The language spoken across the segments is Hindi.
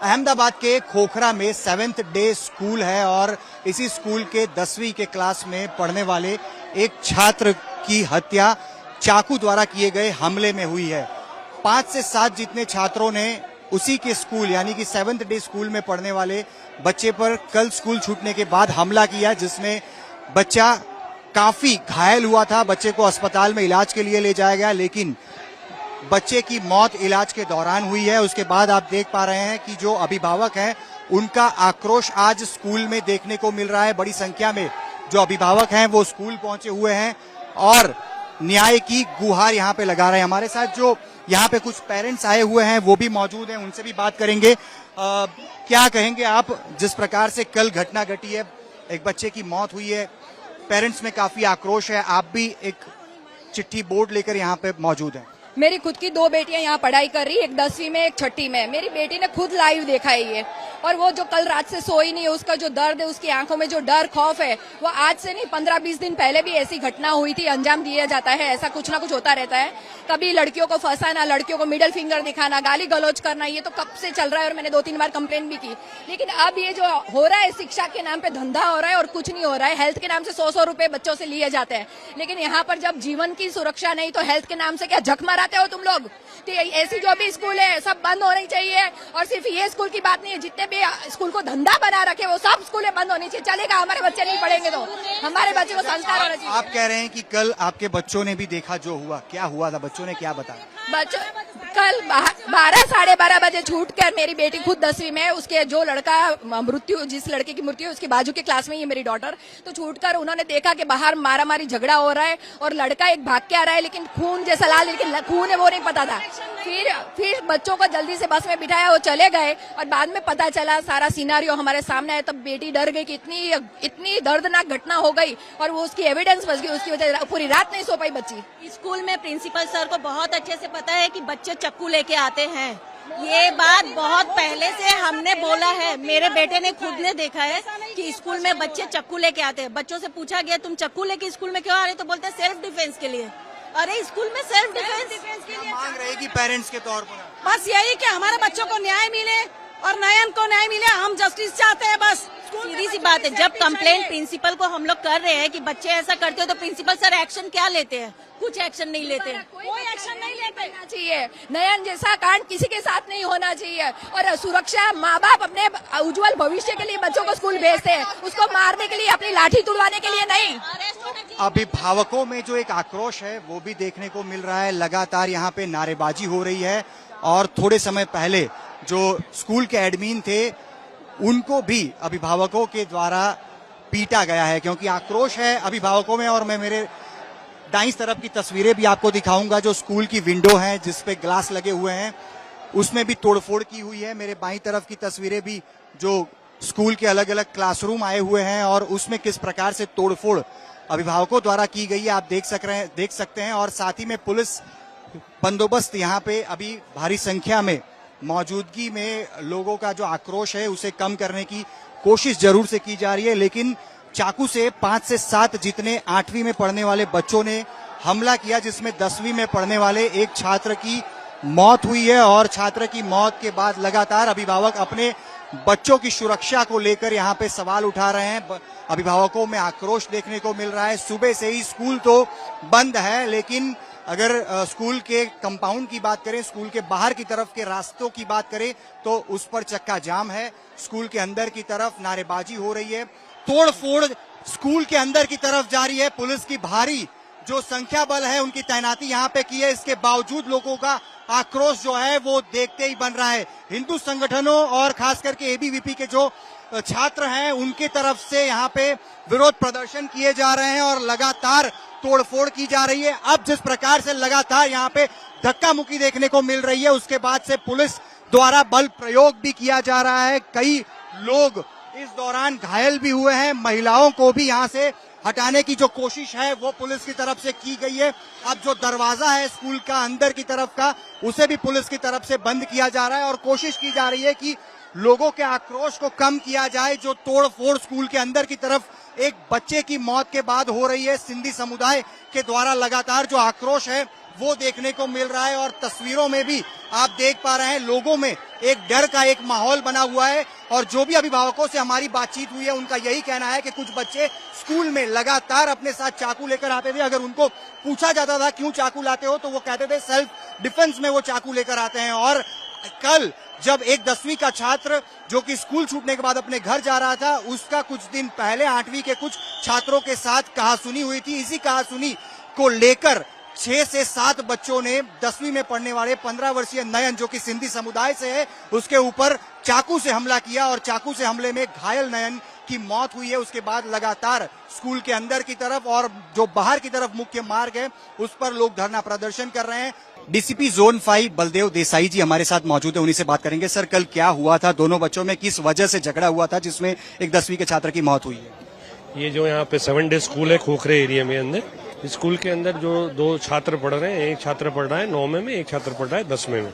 अहमदाबाद के खोखरा में 7th डे स्कूल है और इसी स्कूल के 10वीं के क्लास में पढ़ने वाले एक छात्र की हत्या चाकू द्वारा किए गए हमले में हुई है। 5 से 7 जितने छात्रों ने उसी के स्कूल यानी कि 7th डे स्कूल में पढ़ने वाले बच्चे पर कल स्कूल छूटने के बाद हमला किया, जिसमें बच्चा काफी घायल हुआ था। बच्चे को अस्पताल में इलाज के लिए ले जाया गया, लेकिन बच्चे की मौत इलाज के दौरान हुई है। उसके बाद आप देख पा रहे हैं कि जो अभिभावक हैं उनका आक्रोश आज स्कूल में देखने को मिल रहा है। बड़ी संख्या में जो अभिभावक हैं वो स्कूल पहुंचे हुए हैं और न्याय की गुहार यहाँ पे लगा रहे हैं। हमारे साथ जो यहाँ पे कुछ पेरेंट्स आए हुए हैं वो भी मौजूद हैं, उनसे भी बात करेंगे। क्या कहेंगे आप, जिस प्रकार से कल घटना घटी है, एक बच्चे की मौत हुई है, पेरेंट्स में काफी आक्रोश है, आप भी एक चिट्ठी बोर्ड लेकर यहाँ पे मौजूद हैं। मेरी खुद की 2 बेटियां यहाँ पढ़ाई कर रही, एक 10वीं में एक 6ठी में। मेरी बेटी ने खुद लाइव देखा है ये, और वो जो कल रात से सोई नहीं है, उसका जो दर्द है, उसकी आंखों में जो डर खौफ है, वो आज से नहीं 15-20 दिन पहले भी ऐसी घटना हुई थी। अंजाम दिया जाता है, ऐसा कुछ ना कुछ होता रहता है। कभी लड़कियों को फंसाना, लड़कियों को मिडिल फिंगर दिखाना, गाली गलौज करना, ये तो कब से चल रहा है और मैंने 2-3 बार कंप्लेन भी की। लेकिन अब ये जो हो रहा है, शिक्षा के नाम पे धंधा हो रहा है और कुछ नहीं हो रहा है। हेल्थ के नाम से 100-100 रुपए बच्चों से लिए जाते हैं, लेकिन यहाँ पर जब जीवन की सुरक्षा नहीं तो हेल्थ के नाम से क्या झक मारते हो तुम लोग। तो ऐसी जो भी स्कूल है सब बंद होनी चाहिए, और सिर्फ ये स्कूल की बात नहीं है, जितने भी स्कूल को धंधा बना रखे वो सब स्कूलें बंद होनी चाहिए। चलेगा, हमारे बच्चे नहीं पढ़ेंगे तो हमारे बच्चे को संस्कार होना चाहिए। आप कह रहे हैं कि कल आपके बच्चों ने भी देखा जो हुआ, क्या हुआ था, बच्चों ने क्या बताया? बच्चों कल 12-12:30 बजे छूटकर, मेरी बेटी खुद 10वीं में, उसके जो लड़का मृत्यु, जिस लड़के की मृत्यु उसके बाजू के क्लास में ही है मेरी डॉटर, तो छूटकर उन्होंने देखा कि बाहर मारामारी झगड़ा हो रहा है और लड़का एक भाग के आ रहा है, लेकिन खून जैसा लाल, लेकिन खून है वो नहीं पता था। फिर बच्चों को जल्दी से बस में बिठाया, वो चले गए और बाद में पता चला सारा सिनारियो हमारे सामने है। तब बेटी डर गई कि इतनी दर्दनाक घटना हो गई और वो उसकी एविडेंस बच गई, उसकी वजह पूरी रात नहीं सो पाई बच्ची। स्कूल में प्रिंसिपल सर को बहुत अच्छे से पता है कि बच्चे चक्कू लेके आते हैं। ये बात बहुत पहले से हमने बोला है, मेरे बेटे ने खुद ने देखा है कि स्कूल में बच्चे चक्कू लेके आते हैं। बच्चों से पूछा गया तुम चक्कू लेके स्कूल में क्यों आ रहे, तो बोलते हैं सेल्फ डिफेंस के लिए। अरे स्कूल में सेल्फ डिफेंस के लिए मांग रहे कि पेरेंट्स के तौर पर बस यही कि हमारे बच्चों को न्याय मिले और नयन को न्याय मिले, हम जस्टिस चाहते हैं बस। सीधी सी बात है, जब कंप्लेंट प्रिंसिपल को हम लोग कर रहे हैं कि बच्चे ऐसा करते हो, तो प्रिंसिपल सर एक्शन क्या लेते हैं? कुछ एक्शन नहीं लेते, कोई एक्शन नहीं लेना चाहिए। नयन जैसा कांड किसी के साथ नहीं होना चाहिए। और सुरक्षा, माँ बाप अपने उज्जवल भविष्य के लिए बच्चों को स्कूल भेजते हैं, उसको मारने के लिए, अपनी लाठी तुड़वाने के लिए नहीं। अभिभावकों में जो एक आक्रोश है वो भी देखने को मिल रहा है। लगातार यहाँ पे नारेबाजी हो रही है और थोड़े समय पहले जो स्कूल के एडमिन थे उनको भी अभिभावकों के द्वारा पीटा गया है, क्योंकि आक्रोश है अभिभावकों में। और मैं मेरे दाईं तरफ की तस्वीरें भी आपको दिखाऊंगा, जो स्कूल की विंडो है जिसपे ग्लास लगे हुए हैं उसमें भी तोड़फोड़ की हुई है। मेरे बाईं तरफ की तस्वीरें भी जो स्कूल के अलग अलग क्लासरूम आए हुए हैं और उसमें किस प्रकार से तोड़फोड़ अभिभावकों द्वारा की गई है आप देख सकते हैं। और साथ ही में पुलिस बंदोबस्त यहाँ पे अभी भारी संख्या में मौजूदगी में लोगों का जो आक्रोश है उसे कम करने की कोशिश जरूर से की जा रही है, लेकिन चाकू से 5 से 7 जितने 8वीं में पढ़ने वाले बच्चों ने हमला किया, जिसमें 10वीं में पढ़ने वाले एक छात्र की मौत हुई है। और छात्र की मौत के बाद लगातार अभिभावक अपने बच्चों की सुरक्षा को लेकर यहाँ पे सवाल उठा रहे हैं। अभिभावकों में आक्रोश देखने को मिल रहा है। सुबह से ही स्कूल तो बंद है, लेकिन अगर स्कूल के कंपाउंड की बात करें, स्कूल के बाहर की तरफ के रास्तों की बात करें तो उस पर चक्का जाम है। स्कूल के अंदर की तरफ नारेबाजी हो रही है, तोड़फोड़ स्कूल के अंदर की तरफ जारी है। पुलिस की भारी जो संख्या बल है उनकी तैनाती यहाँ पे की है। इसके बावजूद लोगों का आक्रोश जो है वो देखते ही बन रहा है। हिंदू संगठनों और खास करके एबीवीपी के जो छात्र हैं उनकी तरफ से यहाँ पे विरोध प्रदर्शन किए जा रहे हैं और लगातार तोड़फोड़ की जा रही है। अब जिस प्रकार से लगातार यहाँ पे धक्का मुक्की देखने को मिल रही है, उसके बाद से पुलिस द्वारा बल प्रयोग भी किया जा रहा है। कई लोग इस दौरान घायल भी हुए हैं। महिलाओं को भी यहाँ से हटाने की जो कोशिश है वो पुलिस की तरफ से की गई है। अब जो दरवाजा है स्कूल का अंदर की तरफ का, उसे भी पुलिस की तरफ से बंद किया जा रहा है और कोशिश की जा रही है कि लोगों के आक्रोश को कम किया जाए। जो तोड़फोड़ स्कूल के अंदर की तरफ एक बच्चे की मौत के बाद हो रही है, सिंधी समुदाय के द्वारा लगातार जो आक्रोश है वो देखने को मिल रहा है। और तस्वीरों में भी आप देख पा रहे हैं लोगों में एक डर का एक माहौल बना हुआ है। और जो भी अभिभावकों से हमारी बातचीत हुई है उनका यही कहना है कि कुछ बच्चे स्कूल में लगातार अपने साथ चाकू लेकर आते थे। अगर उनको पूछा जाता था क्यों चाकू लाते हो तो वो कहते थे सेल्फ डिफेंस में वो चाकू लेकर आते हैं। और कल जब एक 10वीं का छात्र जो कि स्कूल छूटने के बाद अपने घर जा रहा था, उसका कुछ दिन पहले 8वीं के कुछ छात्रों के साथ कहासुनी हुई थी। इसी कहासुनी को लेकर 6 से 7 बच्चों ने 10वीं में पढ़ने वाले 15 वर्षीय नयन जो कि सिंधी समुदाय से है उसके ऊपर चाकू से हमला किया और चाकू से हमले में घायल नयन की मौत हुई है। उसके बाद लगातार स्कूल के अंदर की तरफ और जो बाहर की तरफ मुख्य मार्ग है उस पर लोग धरना प्रदर्शन कर रहे हैं। डीसीपी जोन 5 बलदेव देसाई जी हमारे साथ मौजूद है, उन्हीं से बात करेंगे। सर, कल क्या हुआ था? दोनों बच्चों में किस वजह से झगड़ा हुआ था जिसमें एक 10वीं के छात्र की मौत हुई है? ये जो यहाँ पे 7 डे स्कूल है खोखरे एरिया में अंदर, स्कूल के अंदर जो 2 छात्र पढ़ रहे हैं, एक छात्र पढ़ रहा है 9वें में, एक छात्र पढ़ रहा है 10वें में।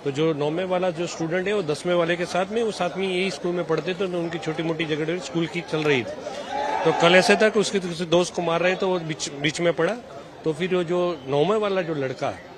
तो जो 9वें वाला जो स्टूडेंट है वो 10वें वाले के साथ में, वो साथ में यही स्कूल में पढ़ते थे, तो उनकी छोटी मोटी झगड़े स्कूल की चल रही थी। तो कल ऐसे था कि उसके किसी दोस्त को मार रहे तो वो बीच में पड़ा। तो फिर वो जो 9वें वाला जो लड़का है,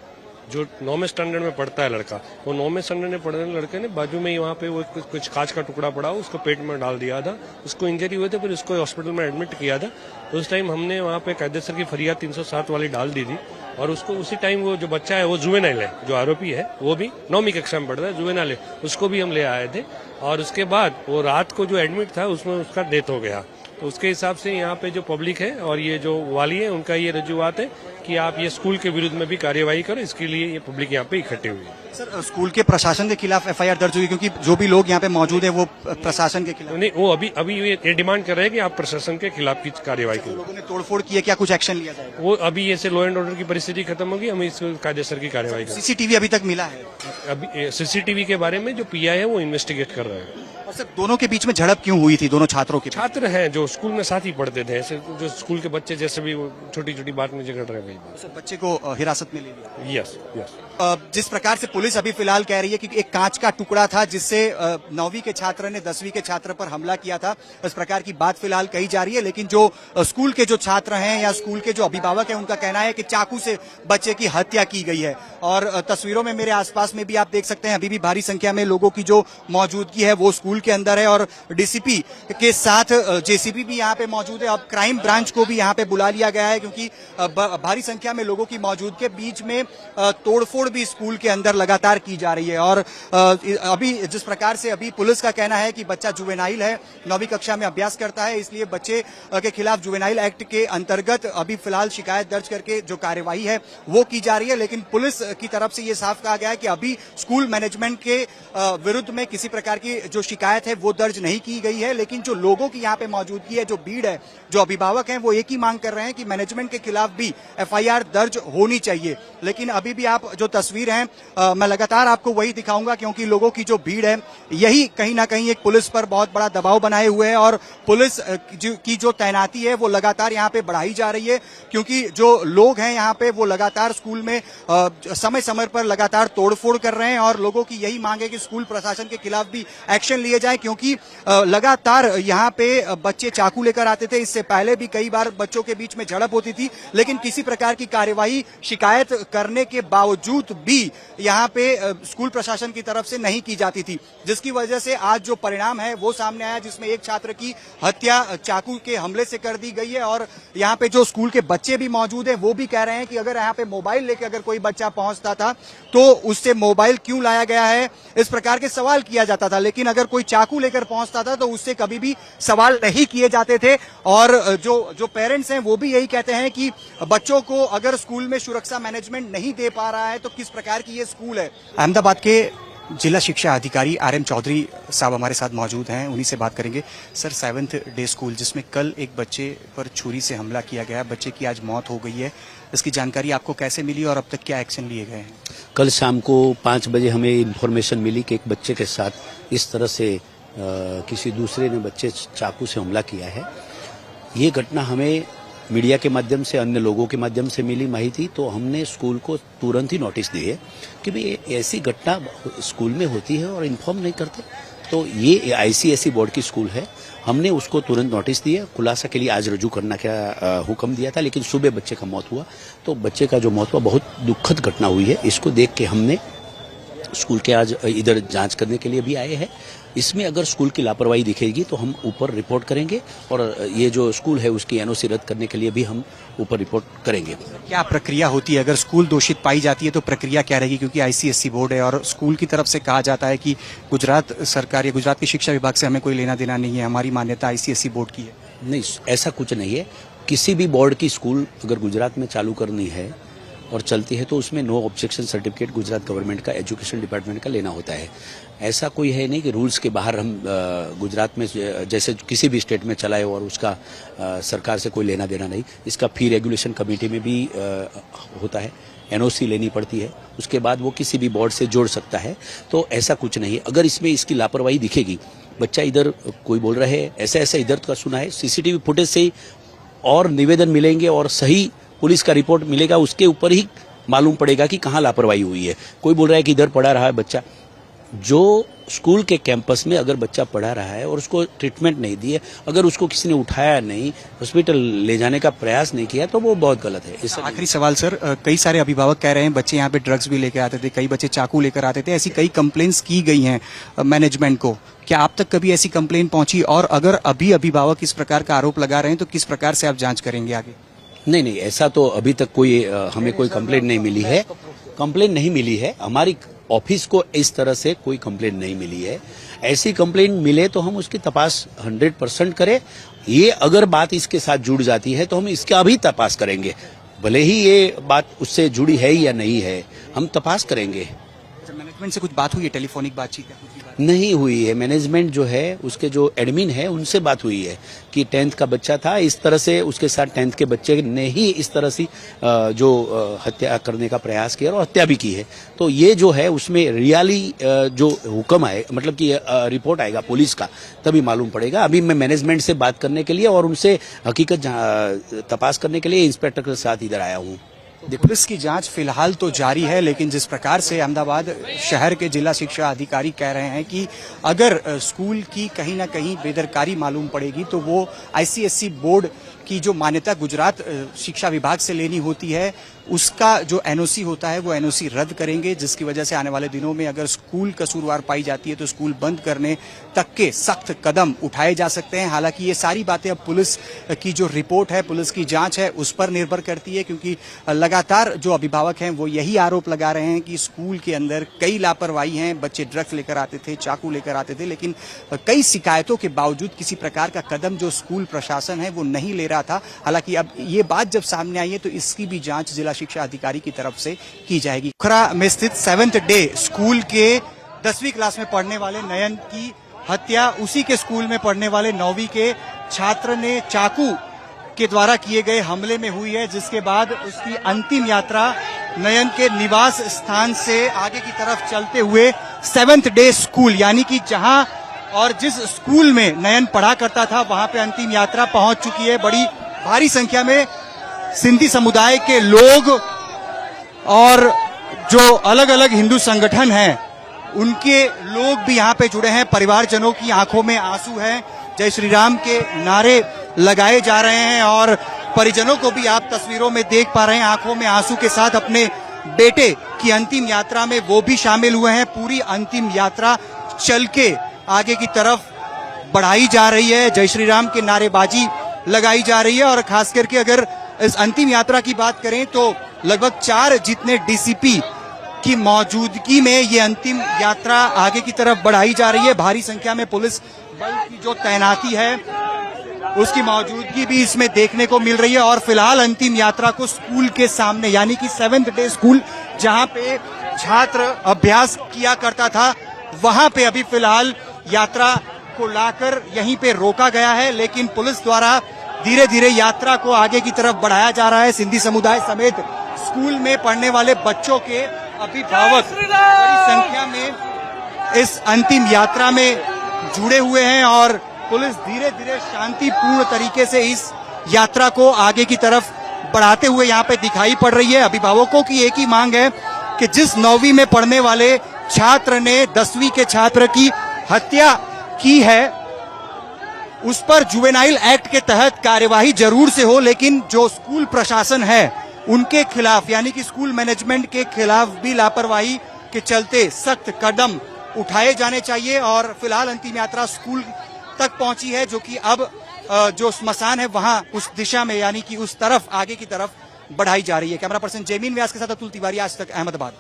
जो 9वें स्टैंडर्ड में पढ़ता है लड़का, वो 9वें स्टैंडर्ड में पढ़ने लड़के ने बाजू में ही वहाँ पे वो कुछ कांच का टुकड़ा पड़ा, उसको पेट में डाल दिया था। उसको इंजरी हुई थी, फिर उसको हॉस्पिटल में एडमिट किया था। तो उस टाइम हमने वहाँ पे कायदेसर की फरियाद 307 वाली डाल दी थी। और उसको उसी टाइम वो जो बच्चा है वो जुवेनाइल है, जो आरोपी है वो भी 9वीं कक्षा में पढ़ता है, जुवेनाइल है, उसको भी हम ले आए थे। और उसके बाद वो रात को जो एडमिट था उसमें उसका डेथ हो गया। तो उसके हिसाब से यहाँ पे जो पब्लिक है और ये जो वाली है उनका ये रजूआत है कि आप ये स्कूल के विरुद्ध में भी कार्यवाही करो, इसके लिए ये पब्लिक यहाँ पे इकट्ठे हुई है। सर, स्कूल के प्रशासन के खिलाफ एफआईआर दर्ज हुई क्योंकि जो भी लोग यहाँ पे मौजूद है वो प्रशासन के खिलाफ नहीं, वो अभी ये डिमांड कर रहे हैं कि आप प्रशासन के खिलाफ की कार्यवाही करो। लोगों ने तोड़फोड़ की है, क्या कुछ एक्शन लिया जाएगा? वो अभी ऐसे लॉ एंड ऑर्डर की परिस्थिति खत्म होगी, हम इस कायदेसर की कार्यवाही करेंगे। सीसीटीवी अभी तक मिला है? अभी सीसीटीवी के बारे में जो पीआई है वो इन्वेस्टिगेट कर रहे हैं। और सर, दोनों के बीच में झड़प क्यों हुई थी? दोनों छात्रों के छात्र हैं जो स्कूल में साथ ही पढ़ते थे, ऐसे जो स्कूल के बच्चे जैसे भी छोटी छोटी बात में झगड़ रहे हैं। सर, बच्चे को हिरासत में ले लिया? Yes yes. जिस प्रकार से पुलिस अभी फिलहाल कह रही है कि एक कांच का टुकड़ा था जिससे 9वीं के छात्र ने 10वीं के छात्र पर हमला किया था, इस प्रकार की बात फिलहाल कही जा रही है। लेकिन जो स्कूल के जो छात्र हैं या स्कूल के जो अभिभावक हैं उनका कहना है कि चाकू से बच्चे की हत्या की गई है। और तस्वीरों में मेरे आसपास में भी आप देख सकते हैं अभी भी भारी संख्या में लोगों की जो मौजूदगी है वो स्कूल के अंदर है। और डीसीपी के साथ जेसीबी भी यहाँ पे मौजूद है। अब क्राइम ब्रांच को भी यहाँ पे बुला लिया गया है क्योंकि भारी संख्या में लोगों की मौजूदगी के बीच में तोड़फोड़ भी स्कूल के अंदर लगातार की जा रही है। और अभी जिस प्रकार से अभी पुलिस का कहना है कि बच्चा जुवेनाइल है, 9वीं कक्षा में अभ्यास करता है, इसलिए बच्चे के खिलाफ जुवेनाइल एक्ट के अंतर्गत अभी फिलहाल शिकायत दर्ज करके जो कार्यवाही है वो की जा रही है। लेकिन पुलिस की तरफ से ये साफ कहा गया है कि अभी स्कूल मैनेजमेंट के विरुद्ध में किसी प्रकार की जो शिकायत है वो दर्ज नहीं की गई है। लेकिन जो लोगों की यहाँ पे मौजूदगी है, जो भीड़ है, जो अभिभावक हैं, वो एक ही मांग कर रहे हैं कि मैनेजमेंट के खिलाफ भी एफआईआर दर्ज होनी चाहिए। लेकिन अभी भी आप जो तस्वीर है मैं लगातार आपको वही दिखाऊंगा क्योंकि लोगों की जो भीड़ है यही कहीं ना कहीं एक पुलिस पर बहुत बड़ा दबाव बनाए हुए है। और पुलिस की जो तैनाती है वो लगातार यहाँ पे बढ़ाई जा रही है क्योंकि जो लोग हैं यहाँ पे वो लगातार स्कूल में समय समय पर लगातार तोड़फोड़ कर रहे हैं। और लोगों की यही मांग है कि स्कूल प्रशासन के खिलाफ भी एक्शन लिए जाए क्योंकि लगातार यहाँ पे बच्चे चाकू लेकर आते थे। इससे पहले भी कई बार बच्चों के बीच में झड़प होती थी लेकिन किसी प्रकार की कार्यवाही शिकायत करने के बावजूद भी यहाँ पे स्कूल प्रशासन की तरफ से नहीं की जाती थी, जिसकी वजह से आज जो परिणाम है वो सामने आया जिसमें एक छात्र की हत्या चाकू के हमले से कर दी गई है। और यहाँ पे जो स्कूल के बच्चे भी मौजूद हैं वो भी कह रहे हैं कि अगर यहाँ पे मोबाइल लेकर अगर कोई बच्चा पहुंचता था तो उससे मोबाइल क्यों लाया गया है, इस प्रकार के सवाल किया जाता था। लेकिन अगर कोई चाकू लेकर पहुंचता था तो उससे कभी भी सवाल नहीं किए जाते थे। और जो पेरेंट्स हैं वो भी यही कहते हैं कि बच्चों को अगर स्कूल में सुरक्षा मैनेजमेंट नहीं दे पा रहा है तो किस प्रकार की ये स्कूल है। अहमदाबाद के जिला शिक्षा अधिकारी RM चौधरी साहब हमारे साथ मौजूद हैं, उन्हीं से बात करेंगे। सर, 7th डे स्कूल जिसमें कल एक बच्चे पर छुरी से हमला किया गया, बच्चे की आज मौत हो गई है, इसकी जानकारी आपको कैसे मिली और अब तक क्या एक्शन लिए गए हैं? कल शाम को 5 बजे हमें इन्फॉर्मेशन मिली कि एक बच्चे के साथ इस तरह से किसी दूसरे ने बच्चे चाकू से हमला किया है। ये घटना हमें मीडिया के माध्यम से, अन्य लोगों के माध्यम से मिली माहिती, तो हमने स्कूल को तुरंत ही नोटिस दिए कि भाई ऐसी घटना स्कूल में होती है और इन्फॉर्म नहीं करते। तो ये ICSE बोर्ड की स्कूल है, हमने उसको तुरंत नोटिस दिया, खुलासा के लिए आज रजू करना का हुक्म दिया था, लेकिन सुबह बच्चे का मौत हुआ। तो बच्चे का जो मौत हुआ बहुत दुखद घटना हुई है। इसको देख के हमने स्कूल के आज इधर जांच करने के लिए भी आए हैं। इसमें अगर स्कूल की लापरवाही दिखेगी तो हम ऊपर रिपोर्ट करेंगे और ये जो स्कूल है उसकी NOC रद्द करने के लिए भी हम ऊपर रिपोर्ट करेंगे। क्या प्रक्रिया होती है अगर स्कूल दोषित पाई जाती है तो प्रक्रिया क्या रहेगी? क्योंकि ICSE बोर्ड है और स्कूल की तरफ से कहा जाता है कि गुजरात सरकार या गुजरात के शिक्षा विभाग से हमें कोई लेना देना नहीं है, हमारी मान्यता ICSE बोर्ड की है। नहीं, ऐसा कुछ नहीं है। किसी भी बोर्ड की स्कूल अगर गुजरात में चालू करनी है और चलती है तो उसमें no objection certificate Gujarat government का, एजुकेशन डिपार्टमेंट का लेना होता है। ऐसा कोई है नहीं कि रूल्स के बाहर हम गुजरात में जैसे किसी भी स्टेट में चलाए और उसका सरकार से कोई लेना देना नहीं। इसका फी रेगुलेशन कमेटी में भी होता है, NOC लेनी पड़ती है, उसके बाद वो किसी भी बोर्ड से जोड़ सकता है। तो ऐसा कुछ नहीं है। अगर इसमें इसकी लापरवाही दिखेगी, बच्चा इधर कोई बोल रहे हैं ऐसा ऐसा इधर का सुना है, CCTV फुटेज से ही और निवेदन मिलेंगे और सही पुलिस का रिपोर्ट मिलेगा, उसके ऊपर ही मालूम पड़ेगा कि कहाँ लापरवाही हुई है। कोई बोल रहा है कि इधर पढ़ा रहा है बच्चा, जो स्कूल के कैंपस में अगर बच्चा पढ़ा रहा है और उसको ट्रीटमेंट नहीं दिए, अगर उसको किसी ने उठाया नहीं, हॉस्पिटल ले जाने का प्रयास नहीं किया, तो वो बहुत गलत है। आखिरी सवाल सर, कई सारे अभिभावक कह रहे हैं बच्चे यहाँ पे ड्रग्स भी लेकर आते थे, कई बच्चे चाकू लेकर आते थे, ऐसी कई कंप्लेंट्स की गई हैं मैनेजमेंट को। क्या आप तक कभी ऐसी कंप्लेंट पहुंची? और अगर अभी अभिभावक इस प्रकार का आरोप लगा रहे हैं तो किस प्रकार से आप जांच करेंगे आगे? नहीं, ऐसा तो अभी तक कोई हमें कोई कंप्लेंट नहीं मिली है। कंप्लेंट नहीं मिली है, हमारी ऑफिस को इस तरह से कोई कंप्लेंट नहीं मिली है। ऐसी कंप्लेंट मिले तो हम उसकी तपास 100% करें। ये अगर बात इसके साथ जुड़ जाती है तो हम इसका भी तपास करेंगे, भले ही ये बात उससे जुड़ी है या नहीं है, हम तपास करेंगे। मैनेजमेंट से कुछ बात हुई है, टेलीफोनिक बातचीत है? नहीं हुई है। मैनेजमेंट जो है उसके जो एडमिन है उनसे बात हुई है कि 10th का बच्चा था, इस तरह से उसके साथ 10th के बच्चे ने ही इस तरह से जो हत्या करने का प्रयास किया और हत्या भी की है। तो ये जो है उसमें रियली जो हुक्म आए, मतलब कि रिपोर्ट आएगा पुलिस का, तभी मालूम पड़ेगा। अभी मैं मैनेजमेंट से बात करने के लिए और उनसे हकीकत तपास करने के लिए इंस्पेक्टर के साथ इधर आया हूँ। पुलिस की जांच फिलहाल तो जारी है, लेकिन जिस प्रकार से अहमदाबाद शहर के जिला शिक्षा अधिकारी कह रहे हैं कि अगर स्कूल की कहीं ना कहीं बेदरकारी मालूम पड़ेगी तो वो ICSE बोर्ड की जो मान्यता गुजरात शिक्षा विभाग से लेनी होती है उसका जो NOC होता है वो NOC रद्द करेंगे, जिसकी वजह से आने वाले दिनों में अगर स्कूल कसूरवार पाई जाती है तो स्कूल बंद करने तक के सख्त कदम उठाए जा सकते हैं। हालांकि ये सारी बातें अब पुलिस की जो रिपोर्ट है, पुलिस की जांच है, उस पर निर्भर करती है, क्योंकि लगातार जो अभिभावक हैं वो यही आरोप लगा रहे हैं कि स्कूल के अंदर कई लापरवाही हैं, बच्चे ड्रग्स लेकर आते थे, चाकू लेकर आते थे, लेकिन कई शिकायतों के बावजूद किसी प्रकार का कदम जो स्कूल प्रशासन है वो नहीं ले रहा था। हालांकि अब ये बात जब सामने आई है तो इसकी भी जांच जिला शिक्षा अधिकारी की तरफ से की जाएगी। पोखरा में स्थित 7th डे स्कूल के 10वीं क्लास में पढ़ने वाले नयन की हत्या उसी के स्कूल में पढ़ने वाले 9वीं के छात्र ने चाकू के द्वारा किए गए हमले में हुई है, जिसके बाद उसकी अंतिम यात्रा नयन के निवास स्थान से आगे की तरफ चलते हुए 7th डे स्कूल यानी कि जहां और जिस स्कूल में नयन पढ़ा करता था वहां पे अंतिम यात्रा पहुंच चुकी है। बड़ी भारी संख्या में सिंधी समुदाय के लोग और जो अलग अलग हिंदू संगठन हैं उनके लोग भी यहाँ पे जुड़े हैं। परिवारजनों की आंखों में आंसू हैं, जय श्री राम के नारे लगाए जा रहे हैं और परिजनों को भी आप तस्वीरों में देख पा रहे हैं आंखों में आंसू के साथ अपने बेटे की अंतिम यात्रा में वो भी शामिल हुए हैं। पूरी अंतिम यात्रा चल के आगे की तरफ बढ़ाई जा रही है, जय श्री राम की नारेबाजी लगाई जा रही है और खास करके अगर इस अंतिम यात्रा की बात करें तो लगभग 4 जितने DCP की मौजूदगी में ये अंतिम यात्रा आगे की तरफ बढ़ाई जा रही है। भारी संख्या में पुलिस बल की जो तैनाती है उसकी मौजूदगी भी इसमें देखने को मिल रही है और फिलहाल अंतिम यात्रा को स्कूल के सामने यानी कि 7th डे स्कूल जहां पे छात्र अभ्यास किया करता था वहां पे अभी फिलहाल यात्रा को लाकर यहीं पे रोका गया है, लेकिन पुलिस द्वारा धीरे धीरे यात्रा को आगे की तरफ बढ़ाया जा रहा है। सिंधी समुदाय समेत स्कूल में पढ़ने वाले बच्चों के अभिभावक बड़ी संख्या में इस अंतिम यात्रा में जुड़े हुए हैं और पुलिस धीरे धीरे शांतिपूर्ण तरीके से इस यात्रा को आगे की तरफ बढ़ाते हुए यहाँ पे दिखाई पड़ रही है। अभिभावकों की एक ही मांग है कि जिस 9वीं में पढ़ने वाले छात्र ने 10वीं के छात्र की हत्या की है उस पर जुवेनाइल एक्ट के तहत कार्यवाही जरूर से हो, लेकिन जो स्कूल प्रशासन है उनके खिलाफ यानी कि स्कूल मैनेजमेंट के खिलाफ भी लापरवाही के चलते सख्त कदम उठाए जाने चाहिए। और फिलहाल अंतिम यात्रा स्कूल तक पहुंची है, जो कि अब जो स्मशान है वहां उस दिशा में यानी कि उस तरफ आगे की तरफ बढ़ाई जा रही है। कैमरा पर्सन जयमीन व्यास के साथ अतुल तिवारी, आज तक, अहमदाबाद।